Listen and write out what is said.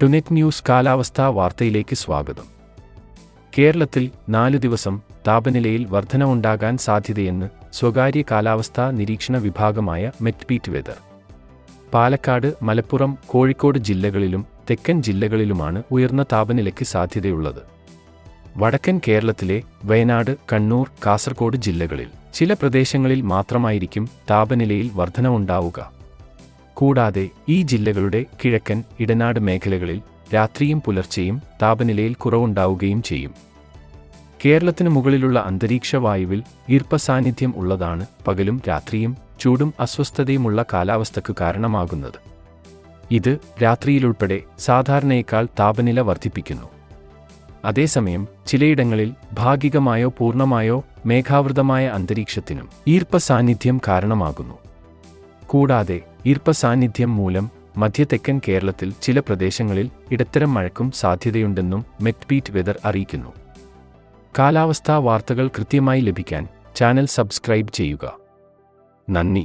ടുനെറ്റ് news കാലാവസ്ഥാ വാർത്തയിലേക്ക് സ്വാഗതം. കേരളത്തിൽ 4 ദിവസം താപനിലയിൽ വർധനവുണ്ടാകാൻ സാധ്യതയെന്ന് സ്വകാര്യ കാലാവസ്ഥാ നിരീക്ഷണ വിഭാഗമായ മെറ്റ്ബീറ്റ് വെതർ. പാലക്കാട്, മലപ്പുറം, കോഴിക്കോട് ജില്ലകളിലും തെക്കൻ ജില്ലകളിലുമാണ് ഉയർന്ന താപനിലയ്ക്ക് സാധ്യതയുള്ളത്. വടക്കൻ കേരളത്തിലെ വയനാട്, കണ്ണൂർ, കാസർഗോഡ് ജില്ലകളിൽ ചില പ്രദേശങ്ങളിൽ മാത്രമായിരിക്കും താപനിലയിൽ വർധനവുണ്ടാവുക. കൂടാതെ ഈ ജില്ലകളുടെ കിഴക്കൻ, ഇടനാട് മേഖലകളിൽ രാത്രിയും പുലർച്ചെയും താപനിലയിൽ കുറവുണ്ടാവുകയും ചെയ്യും. കേരളത്തിന് മുകളിലുള്ള അന്തരീക്ഷ വായുവിൽ ഈർപ്പസാന്നിധ്യം ഉള്ളതാണ് പകലും രാത്രിയും ചൂടും അസ്വസ്ഥതയുമുള്ള കാലാവസ്ഥയ്ക്ക് കാരണമാകുന്നത്. ഇത് രാത്രിയിലുൾപ്പെടെ സാധാരണയേക്കാൾ താപനില വർദ്ധിപ്പിക്കുന്നു. അതേസമയം ചിലയിടങ്ങളിൽ ഭാഗികമായോ പൂർണ്ണമായോ മേഘാവൃതമായ അന്തരീക്ഷത്തിനും ഈർപ്പസാന്നിധ്യം കാരണമാകുന്നു. കൂടാതെ ഈർപ്പസാന്നിധ്യം മൂലം മധ്യതെക്കൻ കേരളത്തിൽ ചില പ്രദേശങ്ങളിൽ ഇടത്തരം മഴയ്ക്കും സാധ്യതയുണ്ടെന്നും മെറ്റ്ബീറ്റ് വെതർ അറിയിക്കുന്നു. കാലാവസ്ഥാ വാർത്തകൾ കൃത്യമായി ലഭിക്കാൻ ചാനൽ സബ്സ്ക്രൈബ് ചെയ്യുക. നന്ദി.